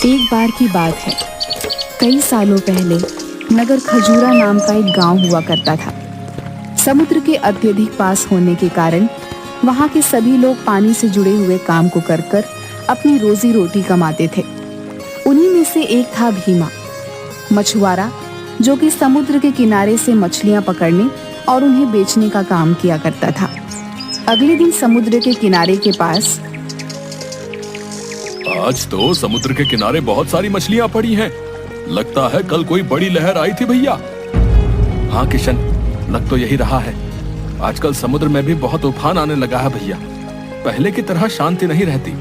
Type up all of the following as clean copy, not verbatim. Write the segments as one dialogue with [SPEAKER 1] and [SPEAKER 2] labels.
[SPEAKER 1] एक बार की बात है, कई सालों पहले नगर खजूरा नाम का एक गांव हुआ करता था। समुद्र के अत्यधिक पास होने के कारण वहां के सभी लोग पानी से जुड़े हुए काम को कर कर अपनी रोजी रोटी कमाते थे। उन्हीं में से एक था भीमा, मछुआरा, जो कि समुद्र के किनारे से मछलियां पकड़ने और उन्हें बेचने का काम किया करता था। अगले दिन समुद्र के किनारे के पास
[SPEAKER 2] आज तो समुद्र के किनारे बहुत सारी मछलियां पड़ी हैं। लगता है कल कोई बड़ी लहर आई थी भैया। हाँ किशन, लग तो यही रहा है। आजकल समुद्र में भी बहुत उफान आने लगा है भैया। पहले की तरह शांति नहीं रहती।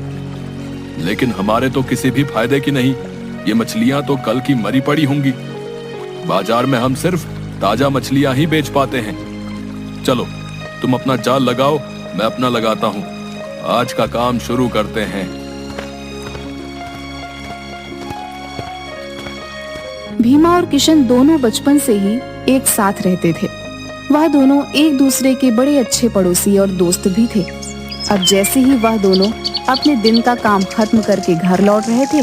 [SPEAKER 2] लेकिन हमारे तो किसी भी फायदे की नहीं। ये मछलियां तो कल की मरी पड़ी होंगी। बाजार में हम सिर्फ ताजा मछलियां ही बेच पाते हैं। चलो तुम अपना जाल लगाओ, मैं अपना लगाता हूँ। आज का काम शुरू करते हैं।
[SPEAKER 1] भीमा और किशन दोनों बचपन से ही एक साथ रहते थे। वह दोनों एक दूसरे के बड़े अच्छे पड़ोसी और दोस्त भी थे। अब जैसे ही वह दोनों अपने दिन का काम खत्म करके घर लौट रहे थे,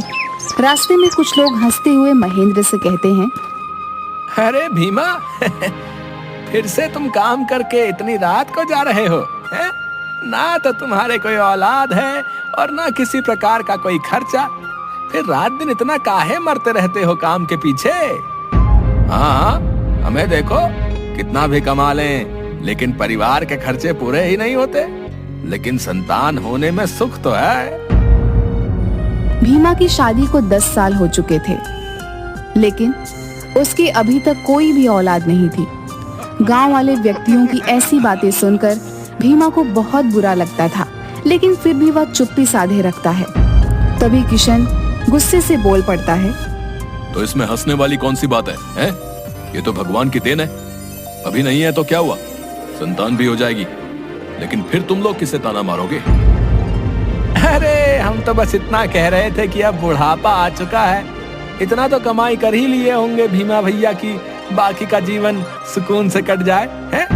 [SPEAKER 1] रास्ते में कुछ लोग हंसते हुए महेंद्र से कहते हैं,
[SPEAKER 3] अरे भीमा फिर से तुम काम करके इतनी रात को जा रहे हो हैं? ना तो तुम्हारे कोई औलाद है और ना किसी प्रकार का कोई खर्चा। फिर रात दिन इतना काहे मरते रहते हो काम के पीछे? हाँ, हमें देखो कितना भी कमा लें, लेकिन परिवार के खर्चे पूरे ही नहीं होते। लेकिन संतान होने में सुख तो है।
[SPEAKER 1] भीमा की शादी को 10 साल हो चुके थे, लेकिन उसके अभी तक कोई भी औलाद नहीं थी। गांव वाले व्यक्तियों की ऐसी बातें सुनकर भीमा को बहुत बुरा लगता था, लेकिन फिर भी वह चुप्पी साधे रखता है। तभी किशन गुस्से से बोल पड़ता है,
[SPEAKER 2] तो इसमें हंसने वाली कौन सी बात है, हैं? ये तो भगवान की देन है। अभी नहीं है तो क्या हुआ, संतान भी हो जाएगी। लेकिन फिर तुम लोग किसे ताना मारोगे?
[SPEAKER 3] अरे हम तो बस इतना कह रहे थे कि अब बुढ़ापा आ चुका है। इतना तो कमाई कर ही लिए होंगे भीमा भैया की बाकी का जीवन सुकून से कट जाए हैं?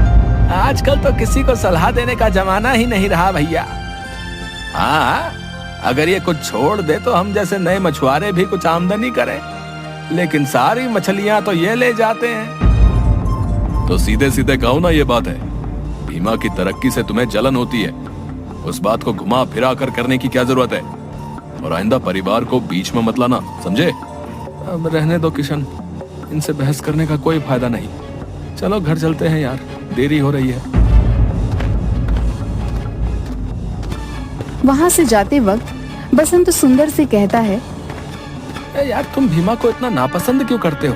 [SPEAKER 3] आजकल तो किसी को सलाह देने का जमाना ही नहीं रहा भैया। हाँ, अगर ये कुछ छोड़ दे तो हम जैसे नए मछुआरे भी कुछ आमदनी करें, लेकिन सारी मछलियां तो ये ले जाते हैं।
[SPEAKER 2] तो सीधे सीधे कहो ना, ये बात है। भीमा की तरक्की से तुम्हें जलन होती है। उस बात को घुमा फिरा कर करने की क्या जरूरत है? और आइंदा परिवार को बीच में मत लाना, समझे?
[SPEAKER 3] अब रहने दो किशन, इनसे बहस करने का कोई फायदा नहीं। चलो घर चलते हैं यार, देरी हो रही है।
[SPEAKER 1] वहां से जाते वक्त बसंत सुंदर से कहता है,
[SPEAKER 3] यार तुम भीमा को इतना नापसंद क्यों करते हो?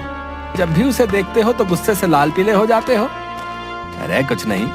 [SPEAKER 3] जब भी उसे देखते हो तो गुस्से से लाल पीले हो जाते हो। अरे कुछ नहीं,